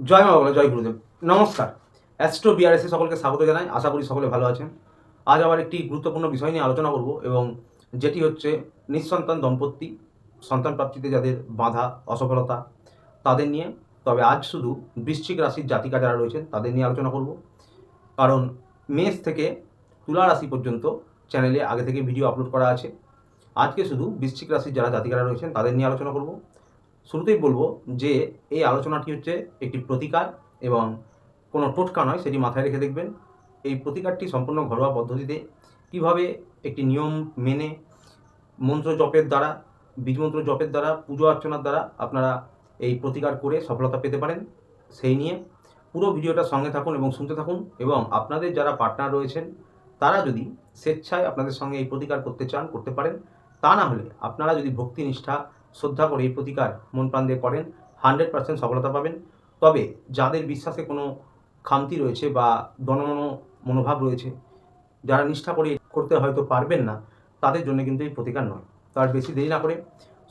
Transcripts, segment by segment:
জয় মা বাংলা, জয় গুরুদেব। নমস্কার। অ্যাস্ট্রো বিআরএসে সকলকে স্বাগত জানাই। আশা করি সকলে ভালো আছেন। আজ আবার একটি গুরুত্বপূর্ণ বিষয় নিয়ে আলোচনা করব, এবং যেটি হচ্ছে নিঃসন্তান দম্পতি, সন্তান প্রাপ্তিতে যাদের বাধা, অসফলতা, তাদের নিয়ে। তবে আজ শুধু বৃশ্চিক রাশির জাতিকা যারা রয়েছেন তাদের নিয়ে আলোচনা করব, কারণ মেষ থেকে তুলা রাশি পর্যন্ত চ্যানেলে আগে থেকে ভিডিও আপলোড করা আছে। আজকে শুধু বৃশ্চিক রাশির যারা জাতিকারা রয়েছেন তাদের নিয়ে আলোচনা করব। শুরুতেই বলবো যে এই আলোচনাটি হচ্ছে একটি প্রতিকার, এবং কোনো টোটকা নয়, সেটি মাথায় রেখে দেখবেন। এই প্রতিকারটি সম্পূর্ণ ঘরোয়া পদ্ধতিতে কিভাবে একটি নিয়ম মেনে মন্ত্র জপের দ্বারা, বীজমন্ত্র জপের দ্বারা, পুজো অর্চনার দ্বারা আপনারা এই প্রতিকার করে সফলতা পেতে পারেন, সেই নিয়ে পুরো ভিডিওটা সঙ্গে থাকুন এবং শুনতে থাকুন। এবং আপনাদের যারা পার্টনার রয়েছেন তারা যদি স্বেচ্ছায় আপনাদের সঙ্গে এই প্রতিকার করতে চান করতে পারেন। তা না হলে আপনারা যদি ভক্তি নিষ্ঠা শ্রদ্ধা করে এই প্রতিকার মন প্রাণ দিয়ে করেন, 100% সফলতা পাবেন। তবে যাদের বিশ্বাসে কোনো খামতি রয়েছে বা দনমন মনোভাব রয়েছে, যারা নিষ্ঠা করে করতে হয়তো পারবেন না, তাদের জন্য কিন্তু এই প্রতিকার নয়। তো আর বেশি দেরি না করে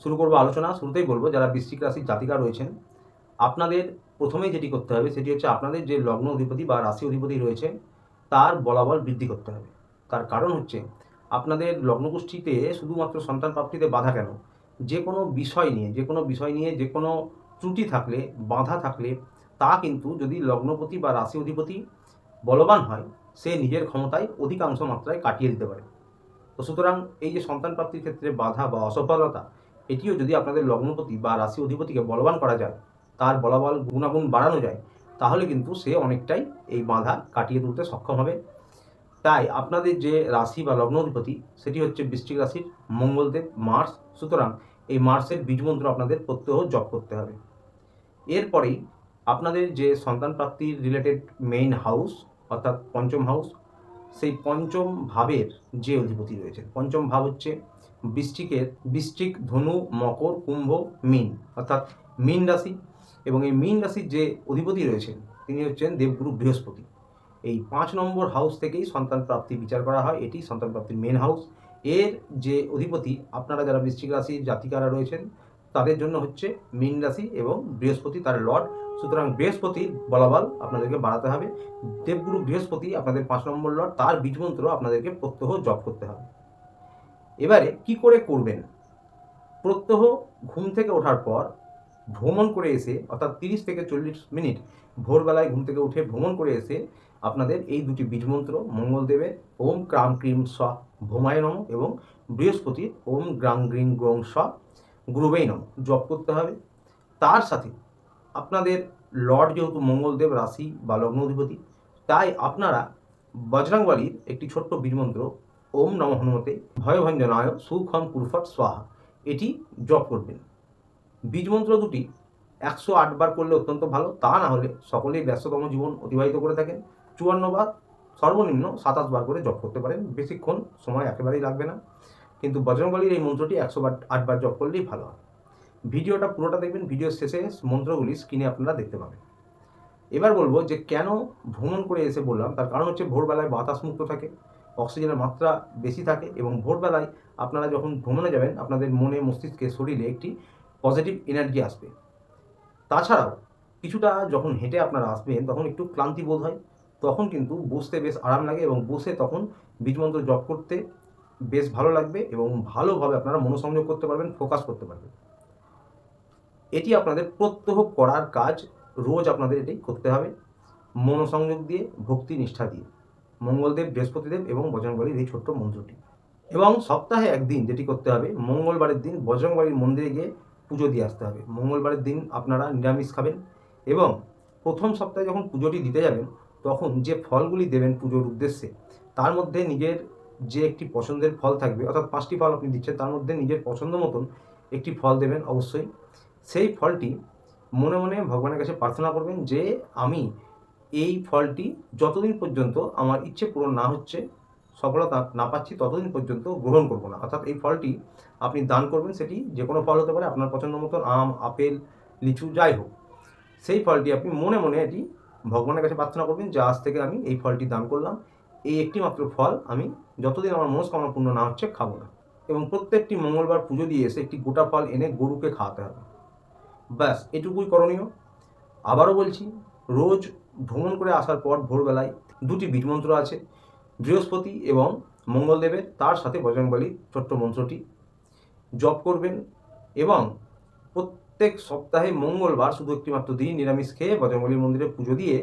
শুরু করবো আলোচনা। শুরুতেই বলবো, যারা বৃশ্চিক রাশির জাতিকা রয়েছেন, আপনাদের প্রথমেই যেটি করতে হবে সেটি হচ্ছে আপনাদের যে লগ্ন অধিপতি বা রাশি অধিপতি রয়েছে তার বলাবল বৃদ্ধি করতে হবে। তার কারণ হচ্ছে, আপনাদের লগ্নগোষ্ঠীতে শুধুমাত্র সন্তান প্রাপ্তিতে বাধা কেন, যে কোনো বিষয় নিয়ে যে কোনো ত্রুটি থাকলে, বাধা থাকলে, তা কিন্তু যদি লগ্নপতি বা রাশি অধিপতি বলবান হয়, সে নিজের ক্ষমতায় অধিকাংশ মাত্রায় কাটিয়ে দিতে পারে। তো সুতরাং এই যে সন্তান প্রাপ্তির ক্ষেত্রে বাধা বা অসফলতা, এটিও যদি আপনাদের লগ্নপতি বা রাশি অধিপতিকে বলবান করা যায়, তার বলাবল গুণাগুণ বাড়ানো যায়, তাহলে কিন্তু সে অনেকটাই এই বাধা কাটিয়ে তুলতে সক্ষম হবে। তাই আপনাদের যে রাশি বা লগ্ন অধিপতি সেটি হচ্ছে বৃশ্চিক রাশির মঙ্গলদেব মার্স। সুতরাং এই মার্সের বীজমন্ত্র আপনাদের প্রত্যহ জপ করতে হবে। এরপরেই আপনাদের যে সন্তান প্রাপ্তির রিলেটেড মেইন হাউস, অর্থাৎ পঞ্চম হাউস, সেই পঞ্চম ভাবের যে অধিপতি রয়েছে, পঞ্চম ভাব হচ্ছে বৃশ্চিক, ধনু, মকর, কুম্ভ, মীন, অর্থাৎ মীন রাশি। এবং এই মীন রাশির যে অধিপতি রয়েছেন তিনি হচ্ছেন দেবগুরু বৃহস্পতি। এই 5 নম্বর হাউস থেকেই সন্তান প্রাপ্তি বিচার করা হয়, এটি সন্তান প্রাপ্তির মেন হাউস। এর যে অধিপতি, আপনারা যারা বৃশ্চিক রাশির জাতিকারা রয়েছেন তাদের জন্য হচ্ছে মীন রাশি, এবং বৃহস্পতি তার লর্ড। সুতরাং বৃহস্পতির বলাবল আপনাদেরকে বাড়াতে হবে। দেবগুরু বৃহস্পতি আপনাদের 5 নম্বর লর্ড, তার বীজমন্ত্র আপনাদেরকে প্রত্যহ জপ করতে হবে। এবারে কি করে করবেন? প্রত্যহ ঘুম থেকে ওঠার পর ভ্রমণ করে এসে, অর্থাৎ 30 থেকে 40 মিনিট ভোরবেলায় ঘুম থেকে উঠে ভ্রমণ করে এসে আপনাদের এই দুটি বীজমন্ত্র, মঙ্গলদেবের ওম ক্রাম ক্রিম স ভৌমায় নম এবং বৃহস্পতির ওম গ্রাং গ্রিং গ্রং স গুরুবেই নম জপ করতে হবে। তার সাথে আপনাদের লর্ড যেহেতু মঙ্গলদেব রাশি বা লগ্ন অধিপতি, তাই আপনারা বজরংবলীর একটি ছোট্ট বীজমন্ত্র ওম নম হনুমতে ভয়ভঞ্জনায় সুখম কুরফট স্বাহা, এটি জপ করবেন। বীজমন্ত্র দুটি 108 বার করলে অত্যন্ত ভালো। তা না হলে সকলেই ব্যস্ততম জীবন অতিবাহিত করে থাকেন, 54 বার, সর্বনিম্ন 27 বার করে জপ করতে পারেন। বেশিক্ষণ সময় একেবারেই লাগবে না, কিন্তু বজরংবলীর এই মন্ত্রটি 108 বার জপ করলেই ভালো হয়। ভিডিওটা পুরোটা দেখবেন, ভিডিওর শেষে মন্ত্রগুলি স্ক্রিনে আপনারা দেখতে পাবেন। এবার বলবো যে কেন ভ্রমণ করে এসে বললাম, তার কারণ হচ্ছে ভোরবেলায় বাতাস মুক্ত থাকে, অক্সিজেনের মাত্রা বেশি থাকে, এবং ভোরবেলায় আপনারা যখন ভ্রমণে যাবেন আপনাদের মনে, মস্তিষ্কে, শরীরে একটি পজিটিভ এনার্জি আসবে। তাছাড়াও কিছুটা যখন হেঁটে আপনারা আসবেন তখন একটু ক্লান্তি বোধ হয়, তখন কিন্তু বসতে বেশ আরাম লাগে, এবং বসে তখন বীজমন্ত্র জপ করতে বেশ ভালো লাগবে, এবং ভালোভাবে আপনারা মনোসংযোগ করতে পারবেন, ফোকাস করতে পারবেন। এটি আপনাদের প্রত্যহ করার কাজ, রোজ আপনাদের এটি করতে হবে মনোসংযোগ দিয়ে, ভক্তি নিষ্ঠা দিয়ে, মঙ্গলদেব, বৃহস্পতিদেব এবং বজরংবলীর এই ছোট্ট মন্ত্রটি। এবং সপ্তাহে একদিন যেটি করতে হবে, মঙ্গলবারের দিন বজরংবলীর মন্দিরে গিয়ে পুজো দিয়ে আসতে হবে। মঙ্গলবারের দিন আপনারা নিরামিষ খাবেন, এবং প্রথম সপ্তাহে যখন পুজোটি দিতে যাবেন তখন যে ফলগুলি দেবেন পুজোর উদ্দেশ্যে, তার মধ্যে নিজের যে একটি পছন্দের ফল থাকবে, অর্থাৎ 5টি ফল আপনি দিচ্ছেন, তার মধ্যে নিজের পছন্দ মতন একটি ফল দেবেন অবশ্যই। সেই ফলটি মনে মনে ভগবানের কাছে প্রার্থনা করবেন যে আমি এই ফলটি যতদিন পর্যন্ত আমার ইচ্ছে পূরণ না হচ্ছে, সফলতা না পাচ্ছি, ততদিন পর্যন্ত গ্রহণ করব না। অর্থাৎ এই ফলটি আপনি দান করবেন, সেটি যে কোনো ফল হতে পারে, আপনার পছন্দ মতন আম, আপেল, লিচু, যাই হোক। সেই ফলটি আপনি মনে মনে এটি ভগবানের কাছে প্রার্থনা করবেন যে আজ থেকে আমি এই ফলটি দান করলাম, এই একটি মাত্র ফল আমি যতদিন আমার মনস্কামনা পূর্ণ না হচ্ছে খাবো না। এবং প্রত্যেকটি মঙ্গলবার পুজো দিয়ে এসে একটি গোটা ফল এনে গরুকে খাওয়াতে হবে। ব্যাস এটুকুই করণীয়। আবারও বলছি, রোজ ভ্রমণ করে আসার পর ভোরবেলায় 2টি বীজ মন্ত্র আছে, বৃহস্পতি এবং মঙ্গলদেবের, তার সাথে বজরংবলীর ছোট্ট মন্ত্রটি জপ করবেন এবং প্রত্যেক সপ্তাহে মঙ্গলবার শুধু একটিমাত্র দিন নিরামিষ খেয়ে বজরংবলীর মন্দিরে পুজো দিয়ে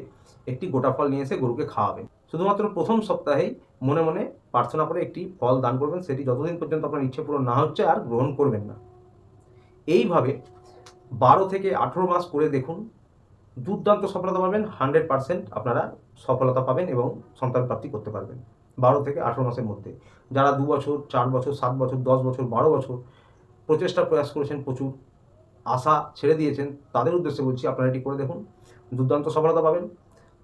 একটি গোটা ফল নিয়ে এসে গরুকে খাওয়াবেন। শুধুমাত্র প্রথম সপ্তাহেই মনে মনে প্রার্থনা করে একটি ফল দান করবেন, সেটি যতদিন পর্যন্ত আপনার ইচ্ছে পূরণ না হচ্ছে আর গ্রহণ করবেন না। এইভাবে 12 থেকে 18 মাস করে দেখুন, দুর্দান্ত সফলতা পাবেন। 100% আপনারা সফলতা পাবেন এবং সন্তান প্রাপ্তি করতে পারবেন 12 থেকে 18 মাসের মধ্যে। যারা 2 বছর, 4 বছর, 7 বছর, 10 বছর, 12 বছর প্রয়াস করেছেন, প্রচুর আশা ছেড়ে দিয়েছেন, তাদের উদ্দেশ্যে বলছি, আপনারা এটি করে দেখুন, দুর্দান্ত সফলতা পাবেন।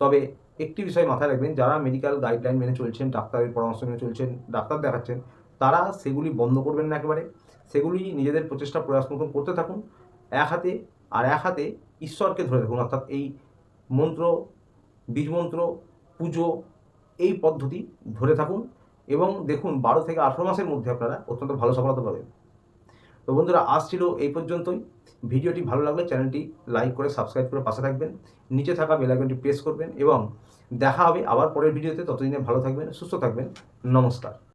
তবে একটি বিষয় মাথায় রাখবেন, যারা মেডিকেল গাইডলাইন মেনে চলছেন, ডাক্তারের পরামর্শ মেনে চলছেন, ডাক্তার দেখাচ্ছেন, তারা সেগুলি বন্ধ করবেন না একেবারে। সেগুলি নিজেদের প্রয়াস মতন করতে থাকুন। এক হাতে ঈশ্বরকে ধরে রাখুন, অর্থাৎ এই মন্ত্র, বীজ মন্ত্র, পুজো, এই পদ্ধতি ধরে থাকুন এবং দেখুন 12 থেকে 18 মাসের মধ্যে আপনারা অত্যন্ত ভালো সফলতা পাবেন। তো বন্ধুরা, আজ ছিল এই পর্যন্তই। ভিডিওটি ভালো লাগলে চ্যানেলটি লাইক করে সাবস্ক্রাইব করে পাশে থাকবেন, নিচে থাকা বেল আইকনটি প্রেস করবেন এবং দেখা হবে আবার পরের ভিডিওতে। ততদিনে ভালো থাকবেন, সুস্থ থাকবেন। নমস্কার।